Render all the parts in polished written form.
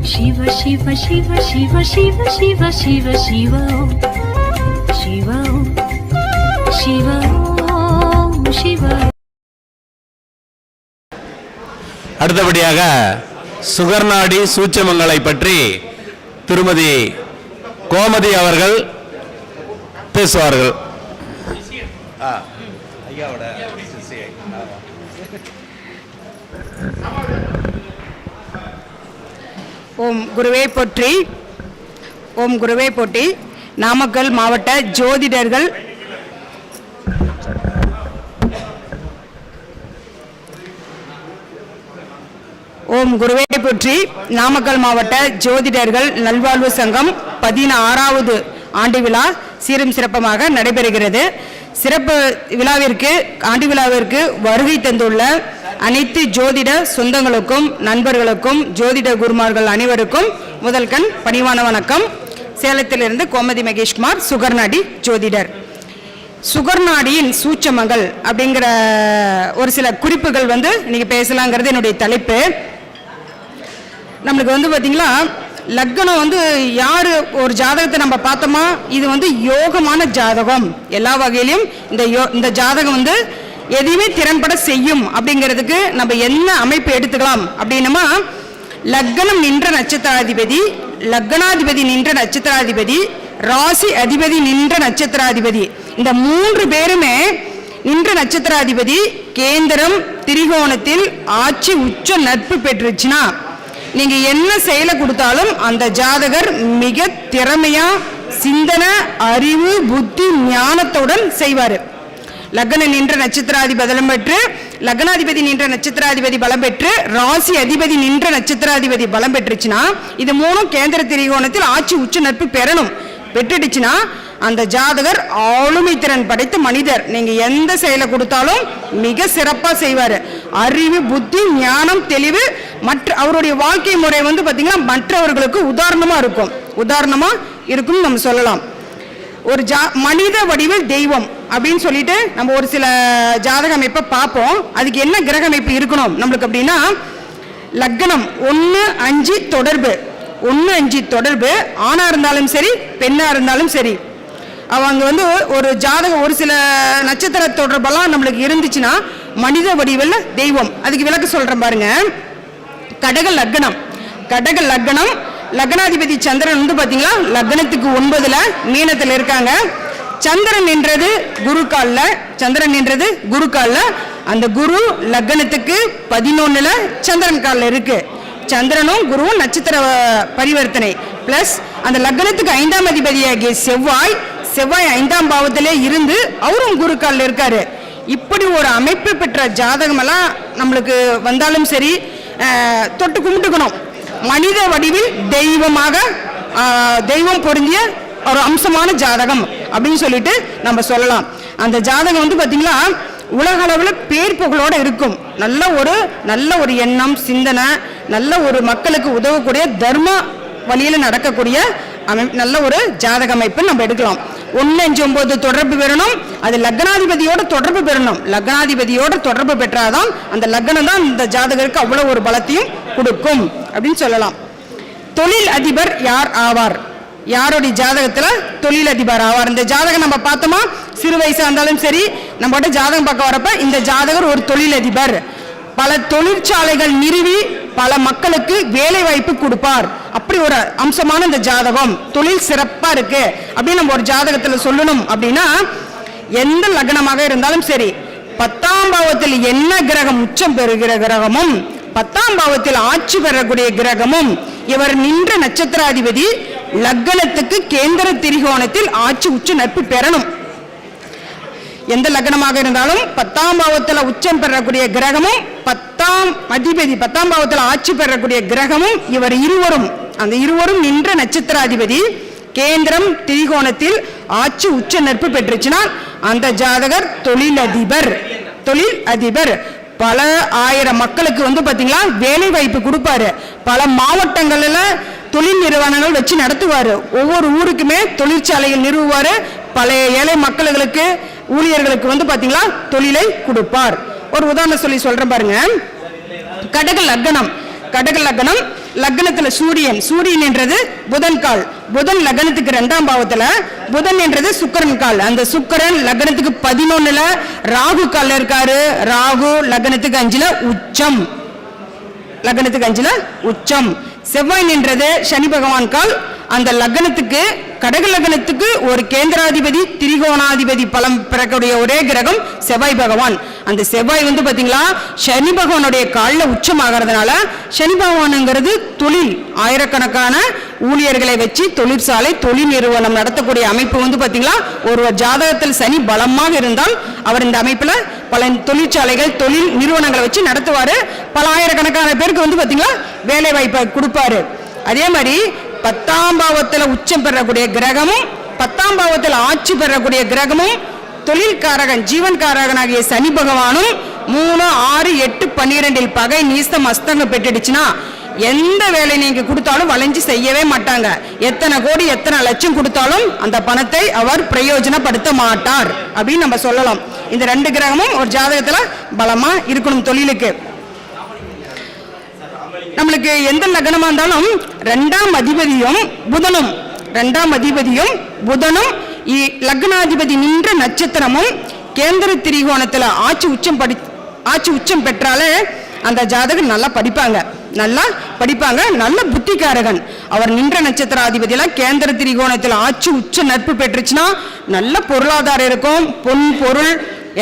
शिव शिव शिव शिव शिव शिव शिव शिव शिव शिव शिव. அடுத்தபடியாக சுகர்நாடி சூட்சமங்களை பற்றி திருமதி கோமதி அவர்கள் பேசுவார்கள். ஓம் குருவே போற்றி. ஓம் குருவே போற்றி. நாமக்கல் மாவட்ட ஜோதிடர்கள் ஓம் குருவே போற்றி. நாமக்கல் மாவட்ட ஜோதிடர்கள் நல்வாழ்வு சங்கம் 16வது ஆண்டு விழா சீரும் சிறப்பமாக நடைபெறுகிறது. சிறப்பு விழாவிற்கு ஆண்டு விழாவிற்கு வருகை தந்துள்ள அனைத்து ஜோதிட சொந்தங்களுக்கும் நண்பர்களுக்கும் ஜோதிட குருமார்கள் அனைவருக்கும் முதல் கண் பணிவான வணக்கம். சேலத்திலிருந்து கோமதி மகேஷ்குமார், சுகர்நாடி ஜோதிடர். சுகர்நாடியின் சூட்சமங்கள் அப்படிங்கிற ஒரு சில குறிப்புகள் இன்னைக்கு பேசலாங்கிறது என்னுடைய தலைப்பு. நம்மளுக்கு பார்த்தீங்களா, லக்னம் யார் ஒரு ஜாதகத்தை நம்ம பார்த்தோமா, இது யோகமான ஜாதகம். எல்லா வகையிலும் இந்த ஜாதகம் எதையுமே திறன்பட செய்யும் அப்படிங்கிறதுக்கு நம்ம என்ன அமைப்பு எடுத்துக்கலாம் அப்படின்னமா, லக்னம் நின்ற நட்சத்திராதிபதி, லக்னாதிபதி நின்ற நட்சத்திராதிபதி, ராசி அதிபதி நின்ற நட்சத்திராதிபதி, இந்த 3 பேருமே நின்ற நட்சத்திராதிபதி கேந்திரம் திரிகோணத்தில் ஆட்சி உச்ச நட்பு பெற்றுச்சுன்னா நீங்க என்ன செயலை கொடுத்தாலும் அந்த ஜாதகர் மிக திறமையா சிந்தனை அறிவு புத்தி ஞானத்துடன் செய்வார். லக்ன நின்ற நட்சத்திராதிபதி பலம் பெற்று, லக்னாதிபதி நின்ற நட்சத்திராதிபதி பலம் பெற்று, ராசி அதிபதி நின்ற நட்சத்திராதிபதி பலம் பெற்றுச்சுன்னா இது 3 கேந்திர திரிகோணத்தில் ஆட்சி உச்ச நட்பு பெற்றுடுச்சுன்னா அந்த ஜாதகர் ஆளுமை திறன் படைத்த மனிதர். நீங்க எந்த செயலை கொடுத்தாலும் மிக சிறப்பா செய்வார். அறிவு புத்தி ஞானம் தெளிவு மற்ற அவருடைய வாழ்க்கை முறை பாத்தீங்கன்னா மற்றவர்களுக்கு உதாரணமா இருக்கும் நம்ம சொல்லலாம். ஒரு மனித வடிவில் தெய்வம் அப்படின்னு சொல்லிட்டு நம்ம ஒரு சில ஜாதக அமைப்பை பார்ப்போம். அதுக்கு என்ன கிரக அமைப்பு இருக்கணும் நம்மளுக்கு அப்படின்னா, லக்னம் 1-5 தொடர்பு, 1-5 தொடர்பு, ஆணா இருந்தாலும் சரி பெண்ணா இருந்தாலும் சரி. அவங்க ஒரு ஜாதகம் ஒரு சில நட்சத்திர தொடர்பெல்லாம் நம்மளுக்கு இருந்துச்சுன்னா மனித வடிவில் தெய்வம். அதுக்கு விளக்கு சொல்றேன் பாருங்க. கடக லக்னம், லக்னாதிபதி சந்திரன் பாத்தீங்களா லக்னத்துக்கு 9ல மீனத்தில் இருக்காங்க. சந்திரன் நின்றது குரு கால்ல, அந்த குரு லக்னத்துக்கு 11ல சந்திரன் கால்ல இருக்கு. சந்திரனும் குருவும் நட்சத்திர பரிவர்த்தனை பிளஸ் அந்த லக்னத்துக்கு 5ஆம் அதிபதியாகிய செவ்வாய் 5ஆம் பாவத்திலே இருந்து அவரும் குரு கால்ல இருக்காரு. இப்படி ஒரு அமைப்பு பெற்ற ஜாதகம் எல்லாம் நம்மளுக்கு வந்தாலும் சரி தொட்டு கும்பிட்டுக்கணும். மனித வடிவில் தெய்வமாக தெய்வம் பொருந்திய ஒரு அம்சமான ஜாதகம் அப்படின்னு சொல்லிட்டு நம்ம சொல்லலாம். அந்த ஜாதகம் பாத்தீங்களா உலக அளவில் பேர் புகழோட இருக்கும். நல்ல ஒரு எண்ணம் சிந்தனை, நல்ல ஒரு மக்களுக்கு உதவக்கூடிய தர்ம வழியில நடக்கக்கூடிய நல்ல ஒரு ஜாதக அமைப்பு நம்ம எடுக்கலாம். 1-5-9 தொடர்பு பெறணும். அது லக்னாதிபதியோட தொடர்பு பெறணும். லக்னாதிபதியோட தொடர்பு பெற்றாதான் அந்த லக்னம் தான் இந்த ஜாதகருக்கு அவ்வளவு ஒரு பலத்தையும் கொடுக்கும் அப்படின்னு சொல்லலாம். தொழில் அதிபர் யார் ஆவார்? யாருடைய ஜாதகத்துல தொழில் அதிபர் ஆவார்? இந்த ஜாதகம் நம்ம பார்த்தோமா, சிறு வயசா இருந்தாலும் சரி நம்ம ஜாதகம் பார்க்க வரப்ப இந்த ஜாதகர் ஒரு தொழில் அதிபர். பல தொழிற்சாலைகள் நிறுவி பல மக்களுக்கு வேலை வாய்ப்பு கொடுப்பார். அப்படி ஒரு அம்சமான இந்த ஜாதகம் தொழில் சிறப்பா இருக்கு அப்படின்னு நம்ம ஒரு ஜாதகத்துல சொல்லணும் அப்படின்னா, எந்த லக்னமாக இருந்தாலும் சரி 10ஆம் பாவத்தில் என்ன கிரகம் உச்சம் பெறுகிற கிரகமும் 10ஆம் பாவத்தில் ஆட்சி பெறக்கூடிய கிரகமும் இவர் நின்ற நட்சத்திராதிபதி லக்னத்துக்கு கேந்திர திரிகோணத்தில் ஆட்சி உச்ச நட்பு பெறணும். எந்த லக்னமாக இருந்தாலும் 10ஆம் பாவத்தில் உச்சம் பெறக்கூடிய கிரகமும் 10ஆம் அதிபதி 10ஆம் பாவத்தில் ஆட்சி பெறக்கூடிய கிரகமும் இவர் இருவரும் நின்ற நட்சத்திராதிபதி கேந்திரம் திரிகோணத்தில் ஆட்சி உச்ச நட்பு பெற்றுச்சுன்னா அந்த ஜாதகர் தொழில் அதிபர். பல ஆயிரம் மக்களுக்கு பாத்தீங்களா வேலை வாய்ப்பு கொடுப்பாரு. பல மாவட்டங்கள்ல தொழில் நிறுவனங்கள் வச்சு நடத்துவாரு. ஒவ்வொரு ஊருக்குமே தொழிற்சாலைகள் நிறுவுவாரு. பல ஏழை மக்களுக்கு ஊழியர்களுக்கு பாத்தீங்களா தொழிலை கொடுப்பார். ஒரு உதாரணம் சொல்றேன் பாருங்க. கடக லக்னம் லக்னத்துல சூரியன் என்றது புதன் கால், புதன் லக்னத்துக்கு 2ஆம் பாவத்துல, புதன் என்றது சுக்கிரன் கால். அந்த சுக்கிரன் லக்னத்துக்கு 11ல ராகு கால்ல இருக்காரு. ராகு லக்னத்துக்கு 5ல உச்சம், லக்னத்துக்கு 5ல உச்சம். செவ்வாய் நின்றது சனி பகவான் கால். அந்த லக்னத்துக்கு கடக லக்னத்துக்கு ஒரு கேந்திராதிபதி திரிகோணாதிபதி பலம் பெறக்கூடிய ஒரே கிரகம் செவ்வாய் பகவான். அந்த செவ்வாய் பாத்தீங்களா சனி பகவானுடைய காலில் உச்சமாகிறதுனால, சனி பகவானுங்கிறது தொழில், ஆயிரக்கணக்கான ஊழியர்களை வச்சு தொழிற்சாலை தொழில் நிறுவனம் நடத்தக்கூடிய அமைப்பு பாத்தீங்களா. ஒரு ஜாதகத்தில் சனி பலமாக இருந்தால் அவர் இந்த அமைப்புல பல தொழிற்சாலைகள் தொழில் நிறுவனங்களை வச்சு நடத்துவாரு. பல ஆயிரக்கணக்கான பேருக்கு பாத்தீங்களா வேலை வாய்ப்பை கொடுப்பாரு. அதே மாதிரி 10ஆம் பாவத்தில் உச்சம் பெறக்கூடிய கிரகமும் 10ஆம் பாவத்தில் ஆட்சி பெறக்கூடிய கிரகமும் தொழில்காரகன் ஜீவன்காரகனாகிய சனி பகவானும் 3, 6, 8, 12 பகை நீஸ்தம் அஸ்தங்கம் பெற்றுடுச்சுன்னா எந்த வேலை நீங்க கொடுத்தாலும் வளைஞ்சு செய்யவே மாட்டாங்க. எத்தனை கோடி எத்தனை லட்சம் கொடுத்தாலும் அந்த பணத்தை அவர் பிரயோஜனப்படுத்த மாட்டார் அப்படின்னு நம்ம சொல்லலாம். இந்த 2 கிரகமும் ஒரு ஜாதகத்துல பலமா இருக்கணும் தொழிலுக்கு. நம்மளுக்கு எந்த லக்னமா இருந்தாலும் 2ஆம் அதிபதியும் புதனும் லக்னாதிபதி நின்ற நட்சத்திரமும் கேந்திர திரிகோணத்துல ஆட்சி உச்சம் பெற்றாலே அந்த ஜாதகர் நல்லா படிப்பாங்க, நல்ல புத்திகாரகன். அவர் நின்ற நட்சத்திராதிபதியில கேந்திர திரிகோணத்தில் ஆட்சி உச்ச நட்பு பெற்றுச்சுன்னா நல்ல பொருளாதாரம் இருக்கும். பொன் பொருள்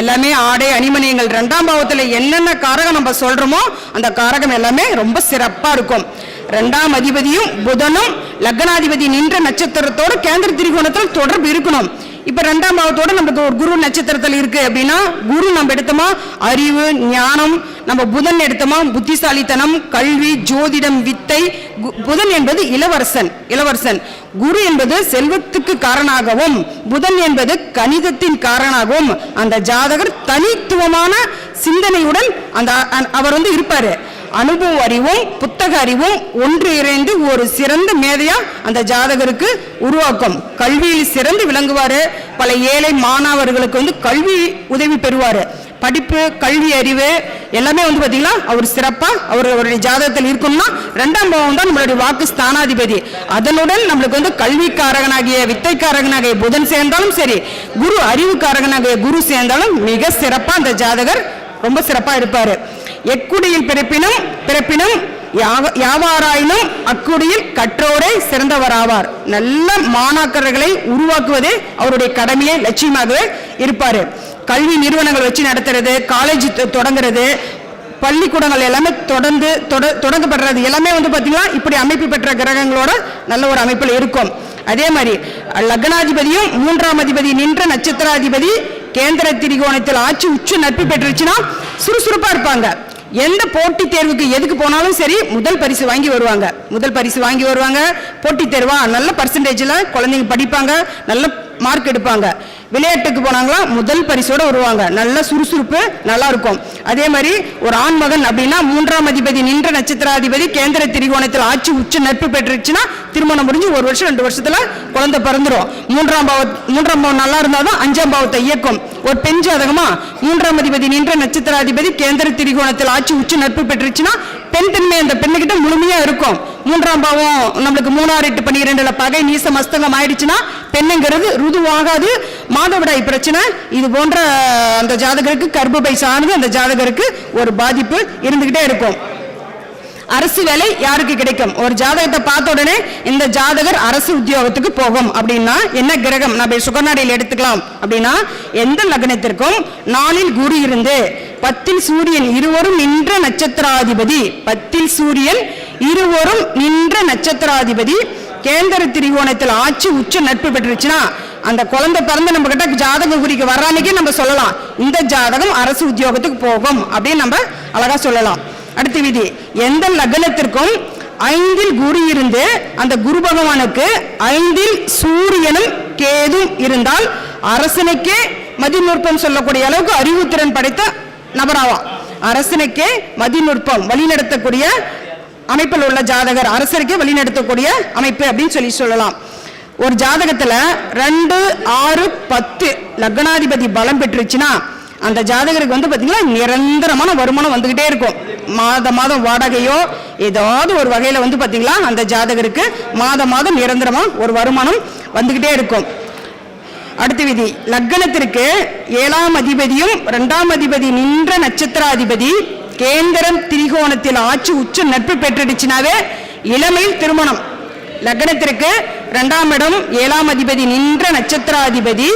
எல்லாமே, ஆடை அணிமணியங்கள் 2ஆம் பாவத்துல என்னென்ன காரகம் நம்ம சொல்றோமோ அந்த காரகம் எல்லாமே ரொம்ப சிறப்பா இருக்கும். 2ஆம் அதிபதியும் புதனும் லக்னாதிபதி நின்ற நட்சத்திரத்தோட கேந்திர திரிகோணத்தில் தொடர்பு இருக்கணும். இப்ப 2ஆம் பாவத்தோட நமக்கு ஒரு குரு நட்சத்திரத்தில் இருக்கு அப்படின்னா, குரு நம்ம எடுத்தோமா அறிவு ஞானம், நம்ம புதன் எடுத்தோமா புத்திசாலித்தனம், கல்வி, ஜோதிடம், வித்தை. புதன் என்பது இளவரசன். குரு என்பது செல்வத்துக்கு காரணமாகவும், புதன் என்பது கணிதத்தின் காரணமாகவும் அந்த ஜாதகர் தனித்துவமான சிந்தனையுடன் அவர் இருப்பாரு. அனுபவ அறிவும் புத்தக அறிவும் ஒன்று இணைந்து ஒரு சிறந்த மேதையா அந்த ஜாதகருக்கு உருவாக்கும். கல்வியில் சிறந்து விளங்குவாரு. பல ஏழை மாணவர்களுக்கு கல்வி உதவி பெறுவாரு. படிப்பு, கல்வி அறிவு எல்லாமே பாத்தீங்கன்னா அவர் சிறப்பா அவருடைய ஜாதகத்தில் இருக்கணும்னா 2ஆம் பாவம் தான் நம்மளுடைய வாக்கு ஸ்தானாதிபதி. அதனுடன் நம்மளுக்கு கல்விக்காரகனாகிய வித்தைக்காரகனாகிய புதன் சேர்ந்தாலும் சரி, குரு அறிவுக்காரகனாகிய குரு சேர்ந்தாலும் மிக சிறப்பா அந்த ஜாதகர் ரொம்ப சிறப்பா இருப்பாரு. எக்குடியில் பிறப்பினும் யாவாராயினும் அக்குடியில் கற்றோரே சிறந்தவராவார். நல்ல மாணாக்கர்களை உருவாக்குவதே அவருடைய கடமையை லட்சியமாகவே இருப்பாரு. கல்வி நிறுவனங்கள் வச்சு நடத்துறது, காலேஜ் தொடங்குறது, பள்ளிக்கூடங்கள் எல்லாமே தொடங்கப்படுறது எல்லாமே பாத்தீங்கன்னா இப்படி அமைப்பு பெற்ற கிரகங்களோட நல்ல ஒரு அமைப்பில் இருக்கும். அதே மாதிரி லக்னாதிபதியும் 3ஆம் அதிபதி நின்ற நட்சத்திராதிபதி கேந்திர திரிகோணத்தில் ஆட்சி உச்ச நட்பு பெற்றுச்சுன்னா சுறுசுறுப்பா இருப்பாங்க. எந்த போட்டி தேர்வுக்கு எதுக்கு போனாலும் சரி முதல் பரிசு வாங்கி வருவாங்க. போட்டி தேர்வா நல்ல பர்சன்டேஜ்ல குழந்தைங்க படிப்பாங்க, நல்ல மார்க் எடுப்பாங்க. விளையாட்டுக்கு போனாங்களா முதல் பரிசோட வருவாங்க. நல்ல சுறுசுறுப்பு நல்லா இருக்கும். அதே மாதிரி ஒரு ஆண் மகன் அப்படின்னா 3ஆம் அதிபதி நின்ற நட்சத்திராதிபதி கேந்திர திரிகோணத்தில் ஆட்சி உச்ச நட்பு பெற்றுச்சுன்னா திருமணம் முடிஞ்சு 1 வருஷம் 2 வருஷத்துல குழந்தை பிறந்துரும். 3ஆம் பாவம் நல்லா இருந்தாதான் 5ஆம் பாவத்தை இயக்கும். ஒரு பெண் ஜாதகமா 3ஆம் அதிபதி நின்ற நட்சத்திராதிபதி கேந்திர திரிகோணத்தில் ஆட்சி உச்ச நட்பு பெற்றுச்சுன்னா பெண் தன்மை அந்த பெண்ணுகிட்ட முழுமையா இருக்கும். 3ஆம் பாவம் நம்மளுக்கு 3, 6, 8, 12 பகை நீசம் அஸ்தங்கம் ஆயிடுச்சுன்னா பெண்ணுங்கிறது ருதுவாகாது, மாதவிடாய் பிரச்சனை இது போன்ற அந்த ஜாதகருக்கு கர்ப்பப்பை சார்ந்து அந்த ஜாதகருக்கு ஒரு பாதிப்பு இருந்துகிட்டே இருக்கும். அரசு வேலை யாருக்கு கிடைக்கும்? ஒரு ஜாதகத்தை பார்த்த உடனே இந்த ஜாதகர் அரசு உத்தியோகத்துக்கு போகும் அப்படின்னா என்ன கிரகம் நம்ம சுகநாடியில் எடுத்துக்கலாம் அப்படின்னா, எந்த லக்னத்திற்கும் 4இல் குரு இருந்து 10இல் சூரியன் இருவரும் நின்ற நட்சத்திராதிபதி கேந்திர திரிகோணத்தில் ஆட்சி உச்ச நட்பு பெற்றுச்சுன்னா அந்த குழந்தை பிறந்து நம்ம கிட்ட ஜாதகம் குறிக்க வர்றானிக்கே நம்ம சொல்லலாம் இந்த ஜாதகம் அரசு உத்தியோகத்துக்கு போகும் அப்படின்னு நம்ம அழகா சொல்லலாம். அடுத்த விதி, எந்த லக்னத்திற்கும் 5இல் குரு இருந்து அந்த குரு பகவானுக்கு 5இல் சூரியனும் கேதும் இருந்தால் அரசனுக்கே மதிநுட்பம் சொல்லக்கூடிய அளவுக்கு அறிவுத்திறன் படைத்த நபராவா. அரசனுக்கே மதிநுட்பம் வழிநடத்தக்கூடிய அமைப்பில் உள்ள ஜாதகர், அரசருக்கே வழிநடத்தக்கூடிய அமைப்பு அப்படின்னு சொல்லலாம். ஒரு ஜாதகத்துல 2, 6, 10 லக்னாதிபதி பலம் பெற்றுச்சுன்னா அந்த ஜாதகருக்கு வந்து பார்த்தீங்கன்னா நிரந்தரமான வருமானம் வந்துக்கிட்டே இருக்கும். மாதம் வாடகையோ ஏதாவது ஒரு வகையில் வந்து பார்த்தீங்களா அந்த ஜாதகருக்கு மாதம் நிரந்தரமாக ஒரு வருமானம் வந்துக்கிட்டே இருக்கும். அடுத்த விதி, லக்னத்திற்கு 7ஆம் அதிபதியும் 2ஆம் அதிபதி நின்ற நட்சத்திராதிபதி கேந்திரம் திரிகோணத்தில் ஆட்சி உச்ச நட்பு பெற்றுடுச்சுனாவே இளமையில் திருமணம். லக்னத்திற்கு 2ஆம் இடம் 7ஆம் அதிபதி நின்ற நட்சத்திராதிபதி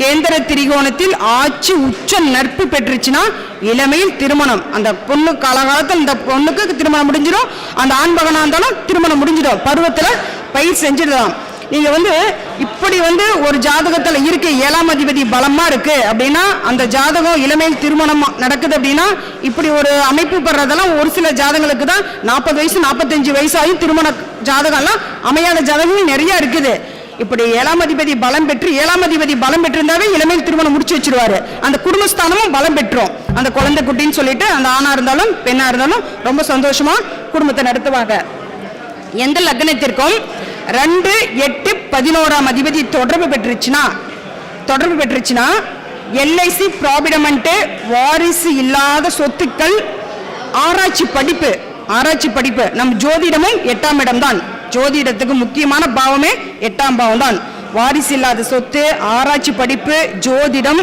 கேந்திர திரிகோணத்தில் ஆட்சி உச்ச நட்பு பெற்றுச்சுன்னா இளமையில் திருமணம். அந்த பொண்ணு காலகாலத்தில் இந்த பொண்ணுக்கு திருமணம் முடிஞ்சிடும். அந்த ஆண் மகனாக இருந்தாலும் திருமணம் முடிஞ்சிடும். பருவத்தில் பயிர் செஞ்சிடலாம். நீங்க வந்து இப்படி வந்து ஒரு ஜாதகத்துல இருக்கு 7ஆம் அதிபதி பலமா இருக்கு அப்படின்னா அந்த ஜாதகம் இளமையில் திருமணம் நடக்குது அப்படின்னா இப்படி ஒரு அமைப்பு பெறதெல்லாம் ஒரு சில ஜாதகங்களுக்கு தான் 40 வயசு 45 வயசாயும் திருமண ஜாதகம்லாம் அமையாத ஜாதகங்கள் நிறைய இருக்குது. இப்படி 7ஆம் அதிபதி பலம் பெற்று 7ஆம் அதிபதி பலம் பெற்றிருந்தாவே இளமையில் திருமணம் முடிச்சு வச்சிருவாரு. அந்த குடும்பஸ்தானமும் பலம் பெற்றோம். அந்த குழந்தை குட்டின்னு சொல்லிட்டு அந்த ஆணா இருந்தாலும் பெண்ணா இருந்தாலும் ரொம்ப சந்தோஷமா குடும்பத்தை நடத்துவாங்க. எந்த லக்னத்திற்கும் 2, 8, 11ஆம் அதிபதி தொடர்பு பெற்றுச்சுன்னா எல்ஐசி ப்ராவிடமெண்ட், வாரிசு இல்லாத சொத்துக்கள், ஆராய்ச்சி படிப்பு. நம் ஜோதிடமும் 8ஆம் இடம் தான். ஜோதிடத்துக்கு முக்கியமான பாவமே 8ஆம் பாவம் தான். வாரிசு இல்லாத சொத்து, ஆராய்ச்சி படிப்பு, ஜோதிடம்,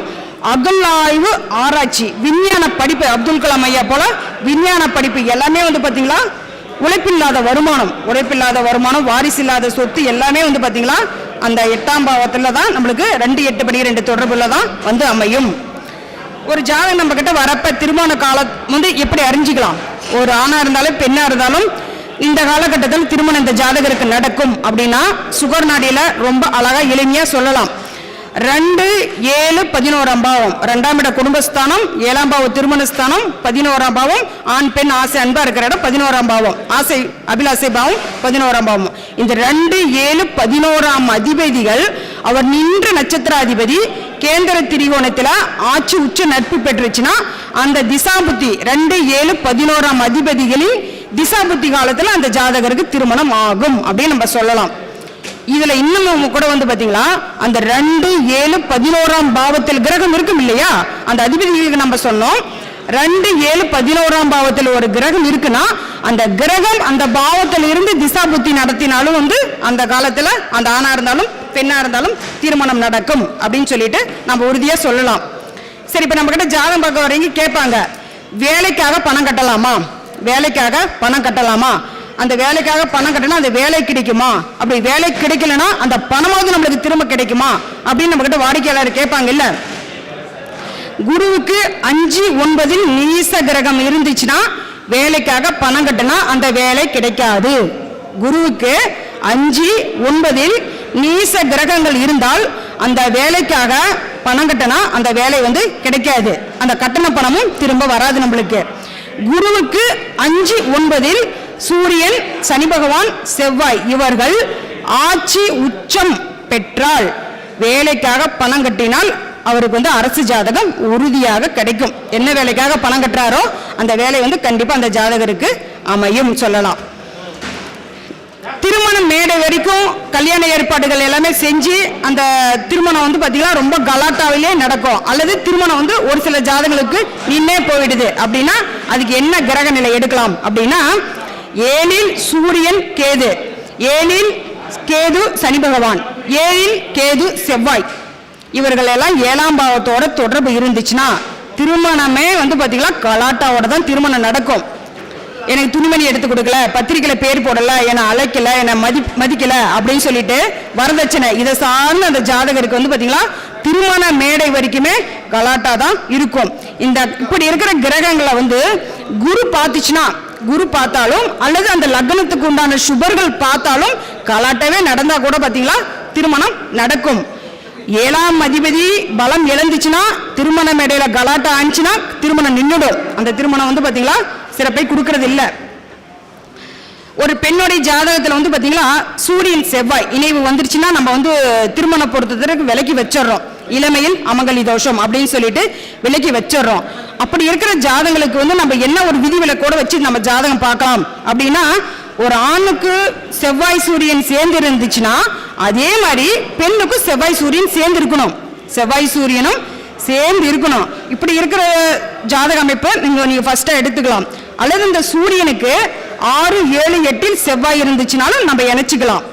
அகழாய்வு ஆராய்ச்சி, விஞ்ஞான படிப்பு, அப்துல் கலாம் ஐயா போல விஞ்ஞான படிப்பு எல்லாமே வந்து பாத்தீங்களா உழைப்பில்லாத வருமானம், வாரிசு இல்லாத சொத்து எல்லாமே வந்து பாத்தீங்களா அந்த 8ஆம் பாவத்துல தான் நம்மளுக்கு 2, 8, 12 தொடர்புல தான் வந்து அமையும். ஒரு ஜாதகம் நம்ம கிட்ட வரப்ப திருமண காலம் வந்து எப்படி அறிஞ்சிக்கலாம்? ஒரு ஆணா இருந்தாலும் பெண்ணா இருந்தாலும் இந்த காலகட்டத்தில் திருமணம் இந்த ஜாதகருக்கு நடக்கும் அப்படின்னா சுகர் நாடியில ரொம்ப அழகா எளிமையா சொல்லலாம். 2, 7, 11ஆம் பாவம் 2ஆம் இட குடும்பஸ்தானம், 7ஆம் பாவம் திருமணஸ்தானம், 11ஆம் பாவம் ஆண் பெண் ஆசை அன்பா இருக்கிற இடம் 11ஆம் பாவம், ஆசை அபிலாசை பாவம் 11ஆம் பாவம். இந்த 2, 7, 11ஆம் அதிபதிகள் அவர் நின்ற நட்சத்திராதிபதி கேந்திர திரிகோணத்துல ஆட்சி உச்ச நட்பு பெற்றுச்சுன்னா அந்த திசாபுத்தி 2, 7, 11ஆம் அதிபதிகளின் திசாபுத்தி காலத்துல அந்த ஜாதகருக்கு திருமணம் ஆகும் அப்படின்னு நம்ம சொல்லலாம். இதுல இன்னும் கூட வந்து பாத்தீங்களா அந்த 2, 7, 11ஆம் பாவத்தில் கிரகம் இருக்கும் இல்லையா, அந்த அதிபதிகளுக்கு நம்ம சொன்னோம் 2, 7, 11ஆம் பாவத்தில் ஒரு கிரகம் இருக்குன்னா அந்த கிரகம் அந்த பாவத்தில் இருந்து திசா புத்தி நடத்தினாலும் வந்து அந்த காலத்துல அந்த ஆணா இருந்தாலும் பெண்ணா இருந்தாலும் திருமணம் நடக்கும் அப்படின்னு சொல்லிட்டு நம்ம உறுதியா சொல்லலாம். சரி, இப்ப நம்ம கிட்ட ஜாதகம் பார்க்க வரீங்க, கேட்பாங்க வேலைக்காக பணம் கட்டலாமா, அந்த வேலைக்காக பணம் கட்டினா அந்த வேலை கிடைக்குமா, அப்படி வேலை கிடைக்கலன்னா அந்த பணமாவது நம்மளுக்கு திரும்ப கிடைக்குமா அப்படின்னு நம்ம கிட்ட வாடிக்கையாளர் கேட்பாங்க. இல்ல, குருவுக்கு 5, 9 நீச கிரகம் இருந்துச்சுன்னா வேலைக்காக பணம் கட்டினா அந்த வேலை கிடைக்காது. குருவுக்கு 5, 9 நீச கிரகங்கள் இருந்தால் அந்த வேலைக்காக பணம் கட்டினா அந்த வேலை வந்து கிடைக்காது. அந்த கட்டண பணமும் திரும்ப வராது நம்மளுக்கு. குருவுக்கு 5, 9 சூரியன், சனி பகவான், செவ்வாய் இவர்கள் ஆட்சி உச்சம் பெற்றால் வேலைக்காக பணம் கட்டினால் அவருக்கு வந்து அரசு ஜாதகம் உறுதியாக கிடைக்கும். என்ன வேலைக்காக பணம் கட்டுறாரோ அந்த வேலை வந்து கண்டிப்பா அந்த ஜாதகருக்கு அமையும் சொல்லலாம். திருமணம் மேடை வரைக்கும் கல்யாண ஏற்பாடுகள் எல்லாமே செஞ்சு அந்த திருமணம் வந்து பாத்தீங்கன்னா ரொம்ப கலாட்டாவிலே நடக்கும். அல்லது திருமணம் வந்து ஒரு சில ஜாதகங்களுக்கு நின்னே போயிடுது அப்படின்னா அதுக்கு என்ன கிரக நிலை எடுக்கலாம் அப்படின்னா 7இல் சூரியன் கேது, 7இல் கேது சனி பகவான், 7இல் கேது செவ்வாய் இவர்கள் எல்லாம் 7ஆம் பாவத்தோட தொடர்பு இருந்துச்சுன்னா திருமணமே வந்து பாத்தீங்கன்னா கலாட்டாவோட தான் திருமணம் நடக்கும். எனக்கு துணிமணி எடுத்து கொடுக்கல, பத்திரிக்கையில பேர் போடல, என்னை அழைக்கல, என்னை மதிக்கல அப்படின்னு சொல்லிட்டு வரதட்சணை இதை சார்ந்து அந்த ஜாதகருக்கு வந்து பாத்தீங்களா திருமண மேடை வரைக்குமே கலாட்டா தான் இருக்கும். இந்த இப்படி இருக்கிற கிரகங்களை வந்து குரு பார்த்தாலும் அல்லது அந்த லக்னத்துக்கு உண்டான சுபர்கள் பார்த்தாலும் கலாட்டவே நடந்தா கூட பாத்தீங்களா திருமணம் நடக்கும். 7ஆம் அதிபதி பலம் இழந்துச்சுன்னா திருமண மேடையில கலாட்டா ஆச்சுன்னா திருமணம் நின்றுடும். அந்த திருமணம் வந்து பாத்தீங்களா சிறப்பை கொடுக்கறது இல்ல. ஒரு பெண்ணுடைய ஜாதகத்துல வந்து பாத்தீங்கன்னா சூரியன் செவ்வாய் இணைவு வந்துருச்சுன்னா நம்ம வந்து திருமண பொருத்தத்திற்கு விலக்கி வச்சிடறோம். இளமையில் அமங்கலி தோஷம் அப்படின்னு சொல்லிட்டு விலக்கி வச்சிடறோம். அப்படி இருக்கிற ஜாதகங்களுக்கு வந்து நம்ம என்ன ஒரு விதிவிலக்கோட வச்சு நம்ம ஜாதகம் பார்க்கலாம் அப்படின்னா, ஒரு ஆணுக்கு செவ்வாய் சூரியன் சேர்ந்து இருந்துச்சுன்னா அதே மாதிரி பெண்ணுக்கு செவ்வாய் சூரியன் சேர்ந்து இருக்கணும். செவ்வாய் சூரியனும் சேர்ந்து இருக்கணும். இப்படி இருக்கிற ஜாதக அமைப்பை நீங்க ஃபர்ஸ்டா எடுத்துக்கலாம். அல்லது இந்த சூரியனுக்கு 6, 7, 8 செவ்வாய் இருந்துச்சுனாலும் நம்ம இணைச்சிக்கலாம்.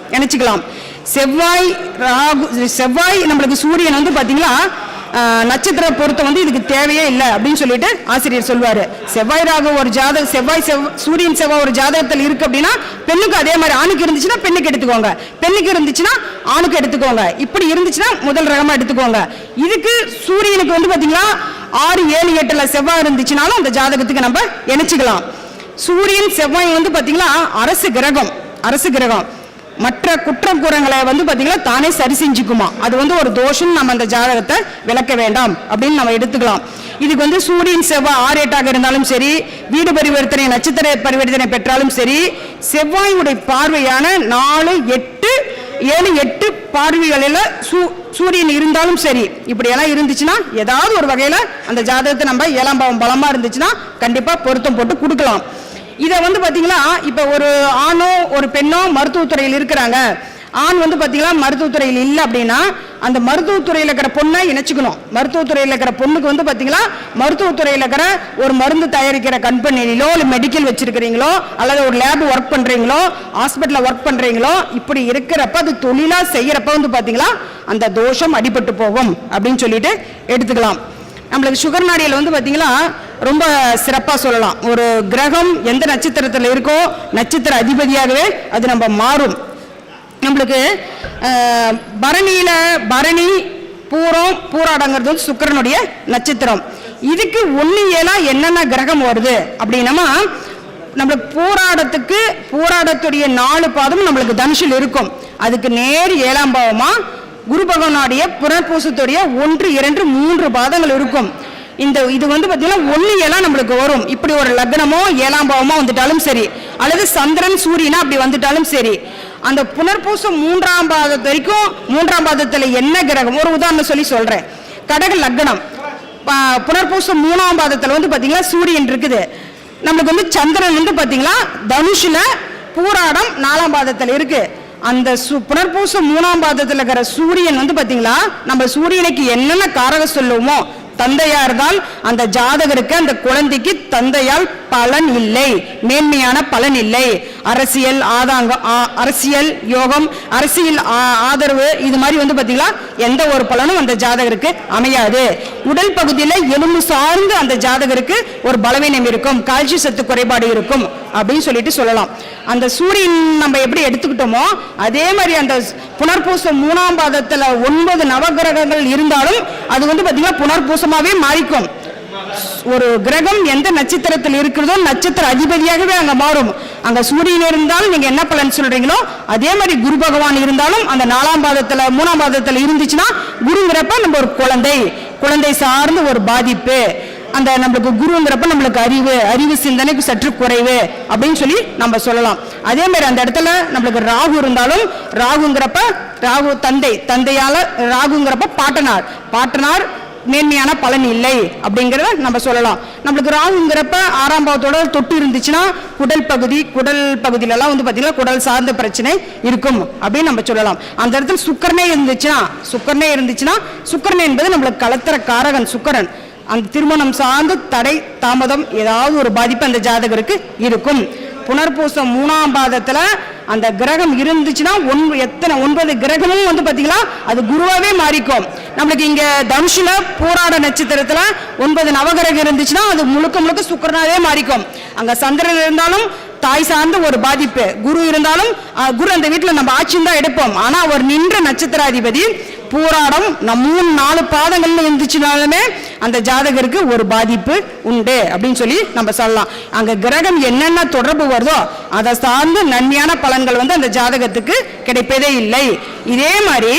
செவ்வாய் நம்மளுக்கு சூரியன் வந்து பாத்தீங்களா நட்சத்திர பொருத்தம் வந்து இதுக்கு தேவையே இல்லை அப்படின்னு சொல்லிட்டு ஆசிரியர் சொல்வாரு. செவ்வாய் ராகு ஒரு சூரியன் செவ்வாய் ஒரு ஜாதகத்தில் இருக்கு அப்படின்னா பெண்ணுக்கு அதே மாதிரி, ஆணுக்கு இருந்துச்சுன்னா பெண்ணுக்கு எடுத்துக்கோங்க, பெண்ணுக்கு இருந்துச்சுன்னா ஆணுக்கு எடுத்துக்கோங்க, இப்படி இருந்துச்சுன்னா முதல் ரகமா எடுத்துக்கோங்க. இதுக்கு சூரியனுக்கு வந்து பாத்தீங்களா 6, 7, 8 செவ்வாய் இருந்துச்சுனாலும் அந்த ஜாதகத்துக்கு நம்ம இணைச்சிக்கலாம். சூரியன் செவ்வாய் வந்து பாத்தீங்களா அரசு கிரகம் மற்ற குற்றங்குறங்களை வந்து பாத்தீங்கன்னா தானே சரி செஞ்சுக்குமா. அது வந்து ஒரு தோஷம், நம்ம அந்த ஜாதகத்தை விளக்க வேண்டாம் அப்படின்னு நம்ம எடுத்துக்கலாம். இதுக்கு வந்து சூரியன் செவ்வாய் 6, 8 இருந்தாலும் சரி, வீடு பரிவர்த்தனை நட்சத்திர பரிவர்த்தனை பெற்றாலும் சரி, செவ்வாயுடைய பார்வையான 4, 8, 7, 8 பார்வைகளில் சூரியன் இருந்தாலும் சரி, இப்படியெல்லாம் இருந்துச்சுன்னா ஏதாவது ஒரு வகையில அந்த ஜாதகத்தை நம்ம 7ஆம் பாவம் பலமா இருந்துச்சுன்னா கண்டிப்பா பொருத்தம் போட்டு கொடுக்கலாம். இதை வந்து பாத்தீங்களா இப்ப ஒரு ஆணோ ஒரு பெண்ணோ மருத்துவத்துறையில் இருக்கிறாங்க, ஆண் வந்து பாத்தீங்களா மருத்துவத்துறையில் இல்லை அப்படின்னா அந்த மருத்துவத்துறையில் இருக்கிற பொண்ணை இணைச்சுக்கணும். மருத்துவத்துறையில் இருக்கிற பொண்ணுக்கு வந்து பாத்தீங்களா மருத்துவத்துறையில் இருக்கிற ஒரு மருந்து தயாரிக்கிற கம்பெனியிலோ இல்லை மெடிக்கல் வச்சிருக்கிறீங்களோ அல்லது ஒரு லேப் ஒர்க் பண்றீங்களோ ஹாஸ்பிட்டல்ல ஒர்க் பண்றீங்களோ இப்படி இருக்கிறப்ப அது தொழிலா செய்யறப்ப வந்து பாத்தீங்களா அந்த தோஷம் அடிபட்டு போகும் அப்படின்னு சொல்லிட்டு எடுத்துக்கலாம். நம்மளுக்கு சுகர் நாடியில் வந்து பாத்தீங்களா ரொம்ப சிறப்பா சொல்லலாம். ஒரு கிரகம் எந்த நட்சத்திரத்தில் இருக்கோ நட்சத்திர அதிபதியாகவே அது நம்ம மாறும். நம்மளுக்கு பரணி பூராடங்கிறது வந்து சுக்கிரனுடைய நட்சத்திரம். இதுக்கு 1, 7 என்னென்ன கிரகம் வருது அப்படின்னா நம்மளுக்கு பூராடத்துடைய 4 பாதம் நம்மளுக்கு தனுஷில் இருக்கும். அதுக்கு நேர் 7ஆம் பாவமா குரு பகவானுடைய புனர்பூசத்துடைய 1, 2, 3 பாதங்கள் இருக்கும். இது வந்து பாத்தீங்கன்னா 1, 7 நம்மளுக்கு வரும். இப்படி ஒரு லக்னமோ 7ஆம் பாவமோ வந்துட்டாலும் சரி, அல்லது சந்திரன் சூரியனா அப்படி வந்துட்டாலும் சரி, அந்த புனர்பூசம் 3ஆம் பாதத்து வரைக்கும் 3ஆம் பாதத்துல என்ன கிரகம், ஒரு உதாரணம் சொல்லி சொல்றேன். கடக லக்னம் புனர்பூசம் 3ஆம் பாதத்துல வந்து பாத்தீங்கன்னா சூரியன் இருக்குது. நம்மளுக்கு வந்து சந்திரன் வந்து பாத்தீங்கன்னா தனுஷுல பூராடம் 4ஆம் பாதத்துல இருக்கு. அந்த புனர்பூசம் 3ஆம் பாதத்தில் இருக்கிற சூரியன் வந்து பாத்தீங்களா நம்ம சூரியனுக்கு என்னென்ன காரக சொல்லுவோமோ, தந்தையா இருந்தால் அந்த ஜாதகருக்கு அந்த குழந்தைக்கு தந்தையால் பலன் இல்லை, மேன்மையான பலன் இல்லை. அரசியல் யோகம், அரசியல் ஆதரவு, இது மாதிரி வந்து பாத்தீங்களா எந்த ஒரு பலனும் அந்த ஜாதகருக்கு அமையாது. உடல் பகுதியில எலும்பு சார்ந்து அந்த ஜாதகருக்கு ஒரு பலவீனம் இருக்கும், கால்சி சத்து குறைபாடு இருக்கும் அப்படின்னு சொல்லிட்டு சொல்லலாம். அந்த சூரியன் நம்ம எப்படி எடுத்துக்கிட்டோமோ அதே மாதிரி அந்த புனர்பூசம் 3ஆம் பாதத்துல 9 நவகிரகங்கள் இருந்தாலும் அது வந்து பாத்தீங்கன்னா புனர்பூசமாவே மாறிக்கும். ஒரு கிரகம் எந்த நட்சத்திரத்தில் இருக்கிறதோ நட்சத்திர அதிபதியாகவே அங்க மாறும். அங்க சூரியன் இருந்தாலும் நீங்க என்ன பலன் சொல்றீங்களோ அதே மாதிரி குரு பகவான் இருந்தாலும் அந்த 4ஆம் பாதத்துல 3ஆம் பாதத்துல இருந்துச்சுன்னா குருங்கிறப்ப நம்ம ஒரு குழந்தை சார்ந்து ஒரு பாதிப்பு. அந்த நம்மளுக்கு குருங்கிறப்ப நம்மளுக்கு அறிவு சிந்தனைக்கு சற்று குறைவு அப்படின்னு சொல்லி நம்ம சொல்லலாம். அதே மாதிரி அந்த இடத்துல நம்மளுக்கு ராகு இருந்தாலும் ராகு தந்தையால ராகுங்கிறப்ப பாட்டனார் மேன்மையான பலன் இல்லை அப்படிங்கிறத நம்ம சொல்லலாம். நம்மளுக்கு ராகுங்கிறப்ப 6ஆம் பாவத்தோட தொட்டு இருந்துச்சுன்னா குடல் பகுதியில எல்லாம் வந்து பாத்தீங்கன்னா குடல் சார்ந்த பிரச்சனை இருக்கும் அப்படின்னு நம்ம சொல்லலாம். அந்த இடத்துல சுக்கரனே இருந்துச்சுன்னா சுக்கரன் என்பது நம்மளுக்கு கலத்திர காரகன் சுக்கரன். அந்த திருமணம் சார்ந்து தடை தாமதம் ஏதாவது ஒரு பாதிப்பு அந்த ஜாதகருக்கு இருக்கும். புனர்பூசம் 3ஆம் பாதத்துல அந்த கிரகம் இருந்துச்சுன்னா 9 கிரகமும் வந்து பாத்தீங்களா அது குருவாவே மாறிக்கும். நம்மளுக்கு இங்க தனுஷுல பூராட நட்சத்திரத்துல 9 நவகிரகம் இருந்துச்சுன்னா அது முழுக்க சுக்கிரனாவே மாறிக்கும். அங்க சந்திரன் இருந்தாலும் தாய் சார்ந்த ஒரு பாதிப்பு, குரு இருந்தாலும் குரு அந்த வீட்டுல நம்ம ஆட்சியும் தான் எடுப்போம். ஆனா அவர் நின்ற நட்சத்திராதிபதி பூராடம் 3-4 பாதங்கள்ல இருந்துச்சுனாலுமே அந்த ஜாதகருக்கு ஒரு பாதிப்பு உண்டு அப்படின்னு சொல்லி நம்ம சொல்லலாம். அங்க கிரகம் என்னென்ன தொடர்பு வருதோ அதை சார்ந்து நன்மையான பலன்கள் வந்து அந்த ஜாதகத்துக்கு கிடைப்பதே இல்லை. இதே மாதிரி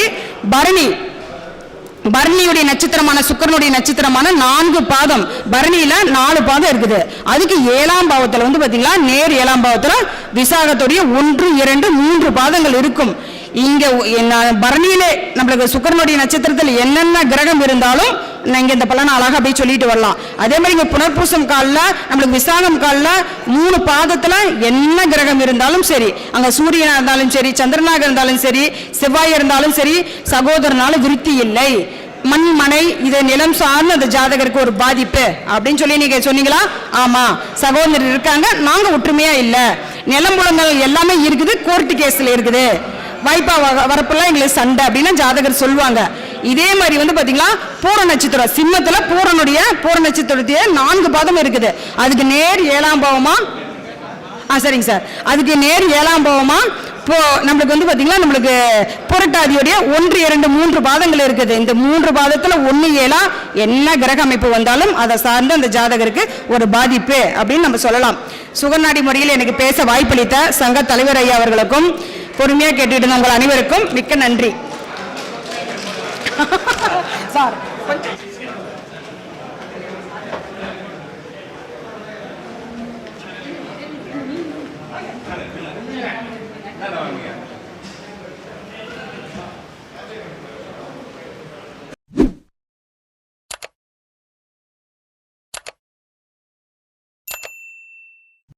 பரணியுடைய நட்சத்திரமான சுக்கிரனுடைய நட்சத்திரமான 4 பாதம், பரணியில 4 பாதம் இருக்குது. அதுக்கு 7ஆம் பாவத்துல வந்து பாத்தீங்களா நேர் 7ஆம் பாவத்துல விசாகத்துடைய 1, 2, 3 பாதங்கள் இருக்கும். இங்க பரணியிலே நம்மளுக்கு சுக்கிரனுடைய நட்சத்திரத்தில் என்னென்ன கிரகம் இருந்தாலும் இங்க இந்த பலனை அழகா போய் சொல்லிட்டு வரலாம். அதே மாதிரி இங்க புனர்பூசம் காலில் நம்மளுக்கு விசாகம் காலில் 3 பாதத்துல என்ன கிரகம் இருந்தாலும் சரி, அங்க சூரியனா இருந்தாலும் சரி, சந்திரனாக இருந்தாலும் சரி, செவ்வாய் இருந்தாலும் சரி, சகோதரனால விருத்தி இல்லை. மண் மனை இது நிலம் சார்ந்த அந்த ஜாதகருக்கு ஒரு பாதிப்பு அப்படின்னு சொல்லி நீங்க சொன்னீங்களா? ஆமா, சகோதரர் இருக்காங்க, நாங்க ஒற்றுமையா இல்ல, நிலம்புலங்கள் எல்லாமே இருக்குது, கோர்ட்டு கேஸ்ல இருக்குது, வாய்ப்பா வரப்பெல்லாம் எங்களுக்கு சண்டை அப்படின்னு ஜாதகர் சொல்லுவாங்க. இதே மாதிரி வந்து பாத்தீங்களா பூர நட்சத்திரம் சிம்மத்துல பூர நட்சத்திரத்தையே 4 பாதம் இருக்குது. அதுக்கு நேர் 7ஆம் பாவமா, சரிங்க சார், அதுக்கு நேர் 7ஆம் பாவமா இப்போ நம்மளுக்கு வந்து பாத்தீங்களா நம்மளுக்கு புரட்டாதியோடைய 1, 2, 3 பாதங்கள் இருக்குது. இந்த 3 பாதத்துல 1, 7 என்ன கிரக அமைப்பு வந்தாலும் அதை சார்ந்து அந்த ஜாதகருக்கு ஒரு பாதிப்பு அப்படின்னு நம்ம சொல்லலாம். சுகநாடி முறையில் எனக்கு பேச வாய்ப்பளித்த சங்க தலைவர் ஐயா அவர்களுக்கும் பொறுமையா கேட்டுட்டு இருந்த உங்கள் அனைவருக்கும் மிக்க நன்றி. Sir Nada,